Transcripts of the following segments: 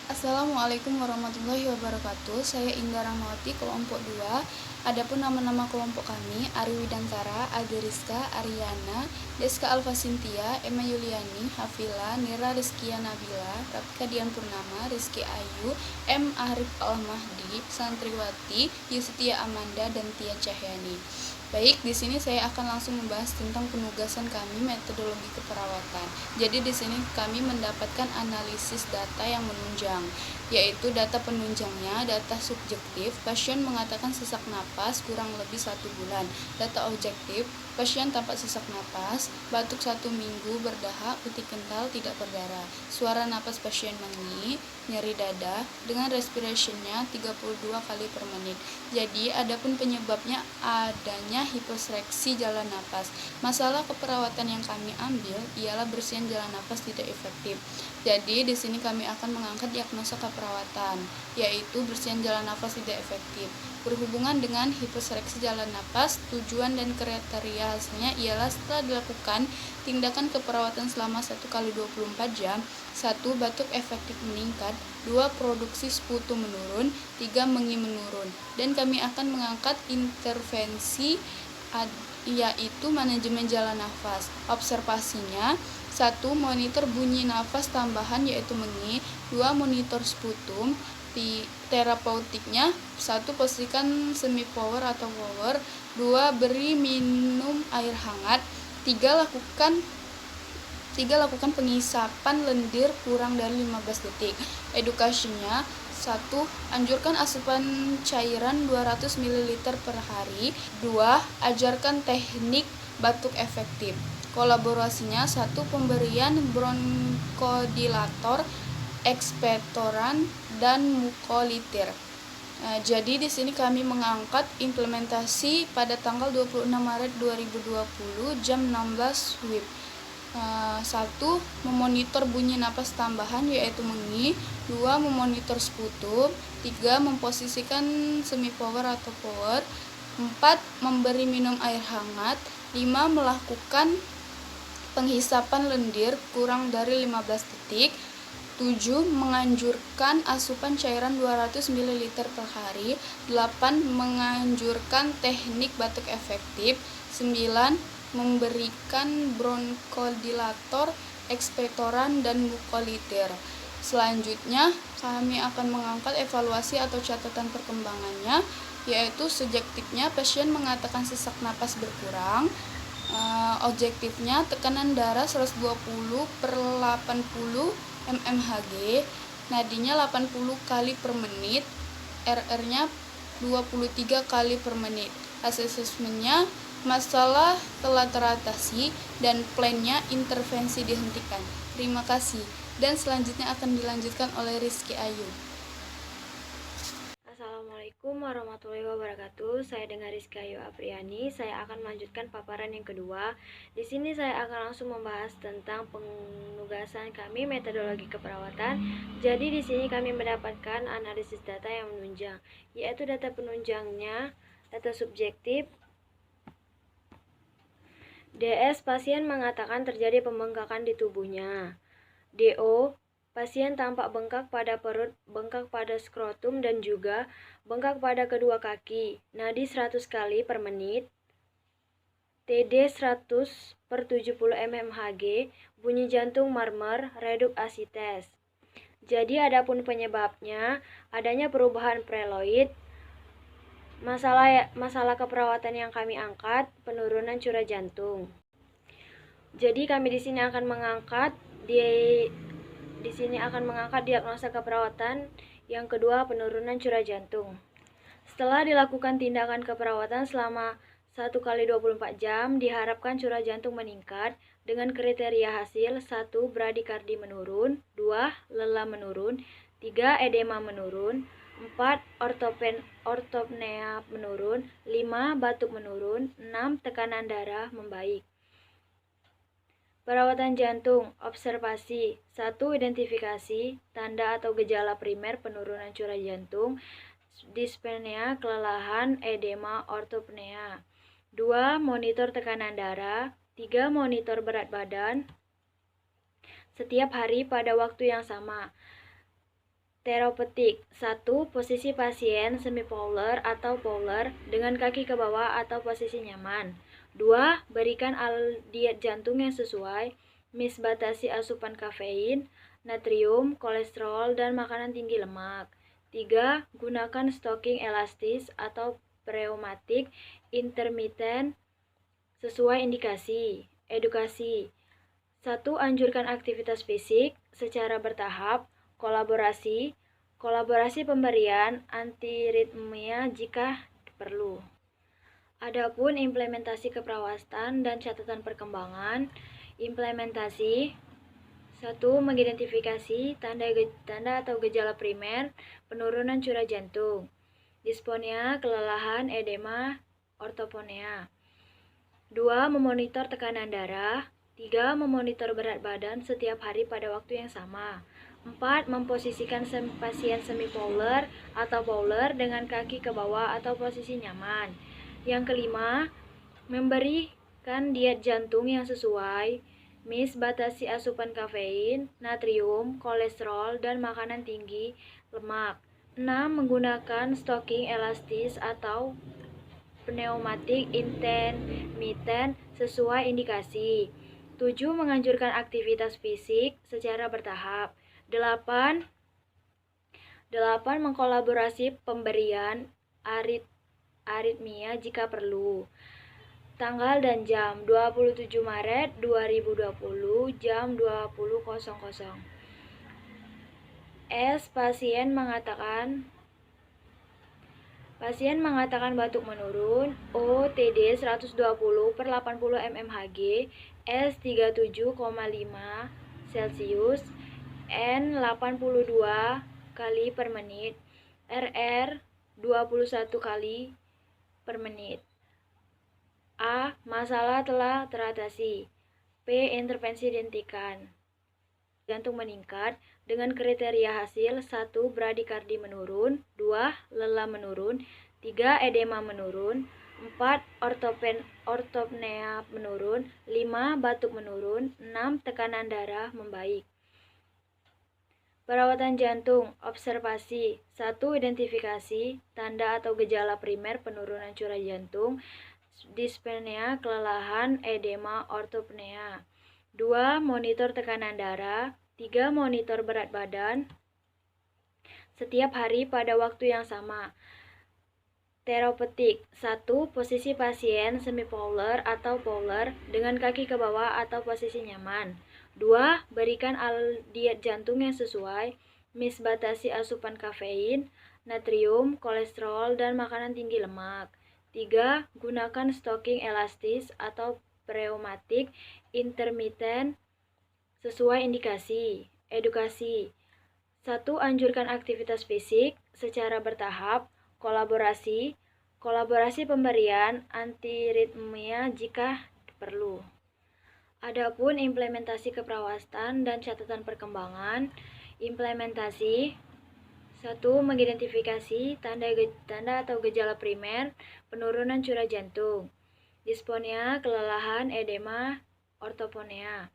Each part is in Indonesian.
Assalamualaikum warahmatullahi wabarakatuh. Saya Indah Rahmawati, kelompok 2. Adapun nama-nama kelompok kami: Ari Widantara, Ade Rizka, Ariana, Deska Alfa Sintia, Emma Yuliani, Hafila, Nira Rizkia Nabila, Rafika Dian Purnama, Rizky Ayu, M. Arif Al-Mahdi, Santriwati, Yusitia Amanda, dan Tia Cahyani. Baik, di sini saya akan langsung membahas tentang penugasan kami metodologi keperawatan. Jadi di sini kami mendapatkan analisis data yang menunjang, yaitu data penunjangnya, data subjektif, pasien mengatakan sesak napas kurang lebih 1 bulan. Data objektif, pasien tampak sesak napas, batuk 1 minggu, berdahak, putih kental, tidak berdarah. Suara napas pasien mengi, nyeri dada, dengan respirationnya 32 kali per menit. Jadi, adapun penyebabnya adanya hiposreksi jalan napas. Masalah keperawatan yang kami ambil ialah bersihan jalan napas tidak efektif. Jadi, di sini kami akan mengangkat diagnosa keperawatan, yaitu bersihan jalan napas tidak efektif. Berhubungan dengan hiposreksi jalan napas, tujuan dan kriteria hasilnya ialah setelah dilakukan tindakan keperawatan selama 1 kali 24 jam, 1. Batuk efektif meningkat, 2. Produksi sputum menurun, 3. mengi menurun. Dan kami akan mengangkat intervensi yaitu manajemen jalan nafas. Observasinya: 1. Monitor bunyi nafas tambahan yaitu mengi, 2. Monitor sputum. Terapeutiknya: 1. Pastikan semi power atau power, 2. Beri minum air hangat, 3. Lakukan pengisapan lendir kurang dari 15 detik. Edukasinya: 1. Anjurkan asupan cairan 200 ml per hari. 2. Ajarkan teknik batuk efektif. Kolaborasinya: 1. Pemberian bronkodilator, ekspektoran, dan mukoliter. Jadi di sini kami mengangkat implementasi pada tanggal 26 Maret 2020 jam 16 WIB. 1. Memonitor bunyi napas tambahan yaitu mengi, 2. Memonitor sputum, 3. Memposisikan semi power atau power, 4. Memberi minum air hangat, 5. Melakukan penghisapan lendir kurang dari 15 detik, 7. Menganjurkan asupan cairan 200 ml per hari, 8. Menganjurkan teknik batuk efektif, 9. Memberikan bronkodilator, ekspektoran, dan mukoliter. Selanjutnya, kami akan mengangkat evaluasi atau catatan perkembangannya, yaitu subjektifnya pasien mengatakan sesak napas berkurang, objektifnya tekanan darah 120 per 80 mmHg, nadinya 80 kali per menit, RR-nya 23 kali per menit. Asesmennya: masalah telah teratasi dan plannya intervensi dihentikan. Terima kasih. Dan selanjutnya akan dilanjutkan oleh Rizky Ayu. Assalamualaikum warahmatullahi wabarakatuh. Saya dengan Rizky Ayu Apriani. Saya akan melanjutkan paparan yang kedua. Di sini saya akan langsung membahas tentang penugasan kami metodologi keperawatan. Jadi di sini kami mendapatkan analisis data yang menunjang, yaitu data penunjangnya, data subjektif. DS, pasien mengatakan terjadi pembengkakan di tubuhnya. DO, pasien tampak bengkak pada perut, bengkak pada skrotum, dan juga bengkak pada kedua kaki. Nadi 100 kali per menit. TD 100 per 70 mmHg. Bunyi jantung marmer, redup asites. Jadi adapun penyebabnya adanya perubahan preloid. Masalah keperawatan yang kami angkat, penurunan curah jantung. Jadi kami di sini akan mengangkat diagnosa keperawatan yang kedua, penurunan curah jantung. Setelah dilakukan tindakan keperawatan selama 1 kali 24 jam, diharapkan curah jantung meningkat dengan kriteria hasil: 1. Bradikardi menurun, 2. Lelah menurun, 3. Edema menurun, 4. Ortopnea menurun, 5. Batuk menurun, 6. Tekanan darah membaik. Perawatan jantung, observasi. 1. Identifikasi tanda atau gejala primer penurunan curah jantung, dyspnea, kelelahan, edema, ortopnea. 2. Monitor tekanan darah. 3. Monitor berat badan setiap hari pada waktu yang sama. Terapeutik. 1. Posisi pasien semi-polar atau polar dengan kaki ke bawah atau posisi nyaman. 2. Berikan diet jantung yang sesuai, batasi asupan kafein, natrium, kolesterol, dan makanan tinggi lemak. 3. Gunakan stocking elastis atau pneumatik intermittent sesuai indikasi. Edukasi. 1. Anjurkan aktivitas fisik secara bertahap. Kolaborasi pemberian antiritmia jika perlu. Adapun implementasi keperawatan dan catatan perkembangan. Implementasi 1. Mengidentifikasi tanda atau gejala primer penurunan curah jantung, dispnea, kelelahan, edema, ortoponea. 2. Memonitor tekanan darah. 3. Memonitor berat badan setiap hari pada waktu yang sama. 4. Memposisikan pasien semi-polar atau polar dengan kaki ke bawah atau posisi nyaman. Yang kelima, memberikan diet jantung yang sesuai, batasi asupan kafein, natrium, kolesterol, dan makanan tinggi lemak. 6. Menggunakan stocking elastis atau pneumatik intermittent sesuai indikasi. 7. Menganjurkan aktivitas fisik secara bertahap. 8. Mengkolaborasi pemberian aritmia jika perlu. Tanggal dan jam 27 Maret 2020 jam 20.00. Pasien mengatakan batuk menurun, OTD 120/80 mmHg, S 37,5 Celcius, N 82 kali per menit, RR 21 kali per menit. A. Masalah telah teratasi. P. Intervensi dihentikan. Jantung meningkat dengan kriteria hasil: 1. Bradikardi menurun, 2. Lelah menurun, 3. Edema menurun, 4. Ortopnea menurun, 5. Batuk menurun, 6. Tekanan darah membaik. Perawatan jantung. Observasi. 1. Identifikasi tanda atau gejala primer penurunan curah jantung, dispnea, kelelahan, edema, ortopnea. 2. Monitor tekanan darah. 3. Monitor berat badan setiap hari pada waktu yang sama. Terapeutik. 1. Posisi pasien semi-polar atau polar dengan kaki ke bawah atau posisi nyaman. 2. Berikan diet jantung yang sesuai, batasi asupan kafein, natrium, kolesterol, dan makanan tinggi lemak. 3. Gunakan stocking elastis atau pneumatik intermittent sesuai indikasi. Edukasi. 1. Anjurkan aktivitas fisik secara bertahap. Kolaborasi pemberian antiritmia jika perlu. Adapun implementasi keperawatan dan catatan perkembangan. Implementasi 1. Mengidentifikasi tanda atau gejala primer penurunan curah jantung, dispnea, kelelahan, edema, ortoponea.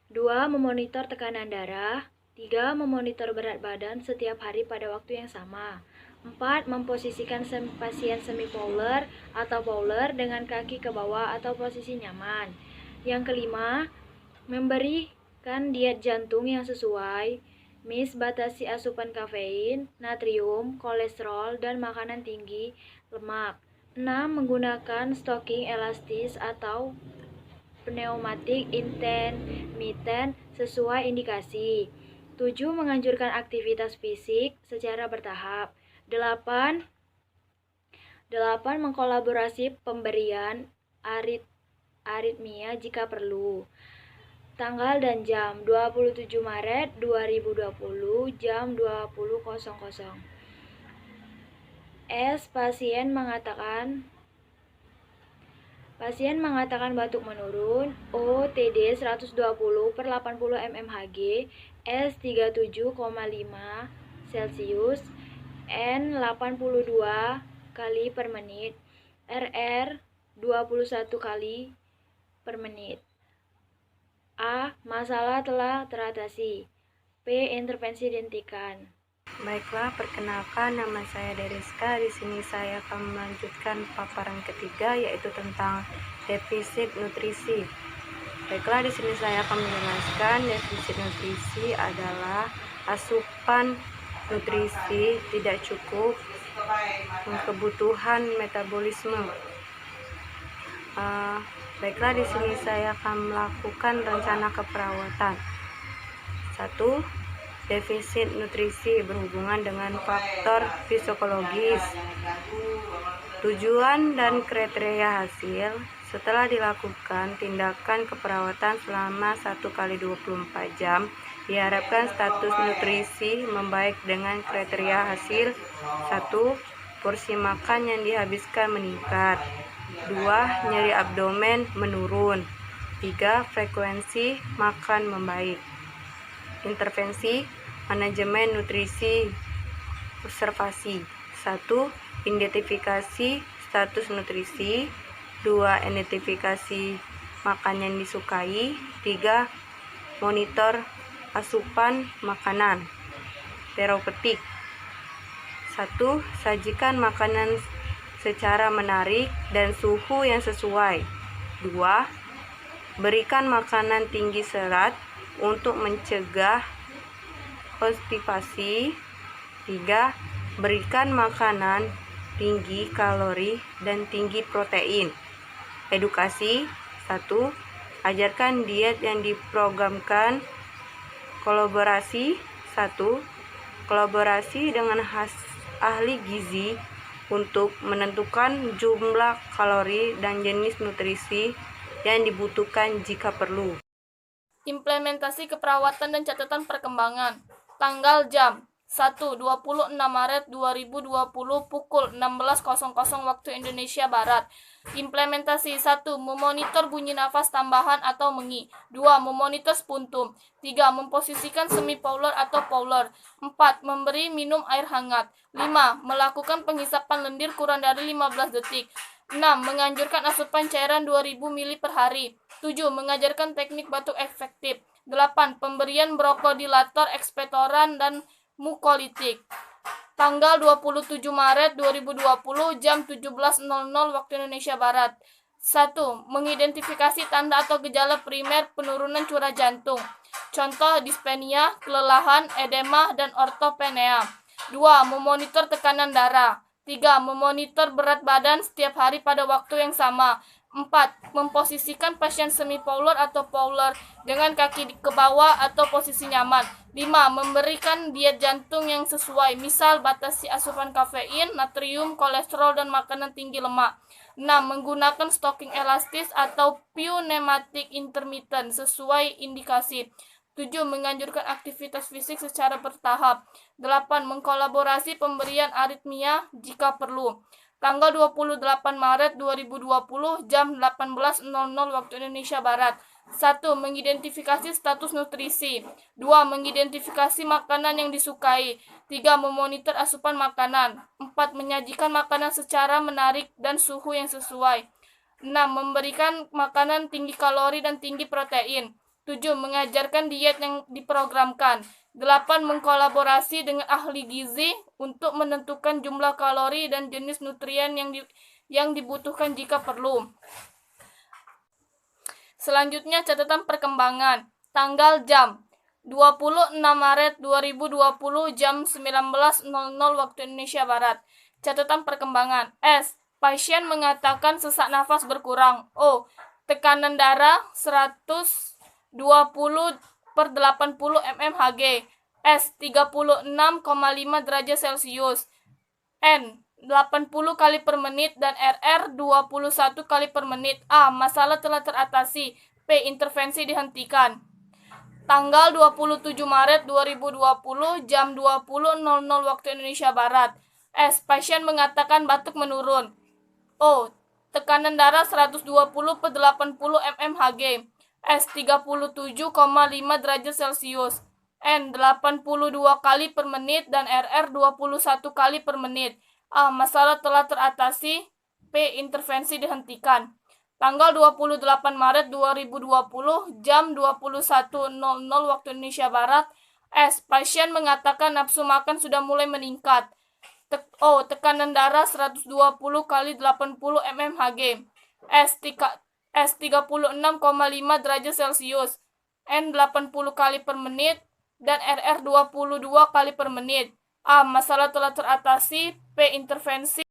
2. Memonitor tekanan darah. 3. Memonitor berat badan setiap hari pada waktu yang sama. 4. Memposisikan pasien semi-polar atau polar dengan kaki ke bawah atau posisi nyaman. Yang kelima, memberikan diet jantung yang sesuai, batasi asupan kafein, natrium, kolesterol, dan makanan tinggi lemak. 6. Menggunakan stocking elastis atau pneumatik intermittent sesuai indikasi. 7. Menganjurkan aktivitas fisik secara bertahap. 8. Mengkolaborasi pemberian aritmia jika perlu. Tanggal dan jam 27 Maret 2020 jam 20.00. Pasien mengatakan batuk menurun, OTD 120/80 mmHg, S 37,5 Celcius, N 82 kali per menit, RR 21 kali per menit. A. Masalah telah teratasi. P. Intervensi dihentikan. Baiklah, perkenalkan, nama saya Deriska. Di sini saya akan melanjutkan paparan ketiga, yaitu tentang defisit nutrisi. Baiklah, di sini saya akan menjelaskan defisit nutrisi adalah asupan nutrisi tidak cukup kebutuhan metabolisme. Baiklah, di sini saya akan melakukan rencana keperawatan. 1. Defisit nutrisi berhubungan dengan faktor fisiologis. Tujuan dan kriteria hasil. Setelah dilakukan tindakan keperawatan selama 1x24 jam, diharapkan status nutrisi membaik dengan kriteria hasil. 1. Porsi makan yang dihabiskan meningkat. 2. Nyeri abdomen menurun. 3. Frekuensi makan membaik. Intervensi manajemen nutrisi observasi. 1. Identifikasi status nutrisi. 2. Identifikasi makan yang disukai. 3. Monitor asupan makanan. Terapeutik. 1. Sajikan makanan secara menarik dan suhu yang sesuai. 2. Berikan makanan tinggi serat untuk mencegah konstipasi. 3. Berikan makanan tinggi kalori dan tinggi protein. Edukasi. 1. Ajarkan diet yang diprogramkan. Kolaborasi. 1. Kolaborasi dengan ahli gizi untuk menentukan jumlah kalori dan jenis nutrisi yang dibutuhkan jika perlu. Implementasi keperawatan dan catatan perkembangan. Tanggal jam 1. 26 Maret 2020 pukul 16.00 waktu Indonesia Barat. Implementasi 1. Memonitor bunyi nafas tambahan atau mengi. 2. Memonitor spuntum. 3. Memposisikan semi-polar atau polar. 4. Memberi minum air hangat. 5. Melakukan penghisapan lendir kurang dari 15 detik. 6. Menganjurkan asupan cairan 2000 ml per hari. 7. Mengajarkan teknik batuk efektif. 8. Pemberian bronchodilator, ekspektoran, dan mukolitik. Tanggal 27 Maret 2020 jam 17.00 waktu Indonesia Barat. 1. Mengidentifikasi tanda atau gejala primer penurunan curah jantung. Contoh dyspnea, kelelahan, edema, dan ortopnea. 2. Memonitor tekanan darah. 3. Memonitor berat badan setiap hari pada waktu yang sama. 4. Memposisikan pasien semi-polar atau polar dengan kaki ke bawah atau posisi nyaman. 5. Memberikan diet jantung yang sesuai, misal batasi asupan kafein, natrium, kolesterol, dan makanan tinggi lemak. 6. Menggunakan stocking elastis atau pneumatic intermittent sesuai indikasi. 7. Menganjurkan aktivitas fisik secara bertahap. 8. Mengkolaborasi pemberian aritmia jika perlu. Tanggal 28 Maret 2020 jam 18.00 waktu Indonesia Barat. 1. Mengidentifikasi status nutrisi. 2. Mengidentifikasi makanan yang disukai. 3. Memonitor asupan makanan. 4. Menyajikan makanan secara menarik dan suhu yang sesuai. 6. Memberikan makanan tinggi kalori dan tinggi protein. 7. Mengajarkan diet yang diprogramkan. 8. Mengkolaborasi dengan ahli gizi untuk menentukan jumlah kalori dan jenis nutrien yang dibutuhkan jika perlu. Selanjutnya, catatan perkembangan. Tanggal jam 26 Maret 2020 jam 19.00 waktu Indonesia Barat. Catatan perkembangan. S. Pasien mengatakan sesak nafas berkurang. O. Tekanan darah 120/80 mmHg. S. 36,5 derajat Celcius. N. 80 kali per menit dan RR 21 kali per menit. A. Masalah telah teratasi. P. Intervensi dihentikan. Tanggal 27 Maret 2020 jam 20.00 waktu Indonesia Barat. S. Pasien mengatakan batuk menurun. O. Tekanan darah 120/80 mmHg. S. 37,5 derajat Celcius. N. 82 kali per menit dan RR 21 kali per menit. A. Masalah telah teratasi. P. Intervensi dihentikan. Tanggal 28 Maret 2020 jam 21.00 waktu Indonesia Barat. S. Pasien mengatakan nafsu makan sudah mulai meningkat. Tekanan darah 120 kali 80 mmHg. S. 36,5 derajat Celcius. N 80 kali per menit dan RR 22 kali per menit. A. Masalah telah teratasi. P. Intervensi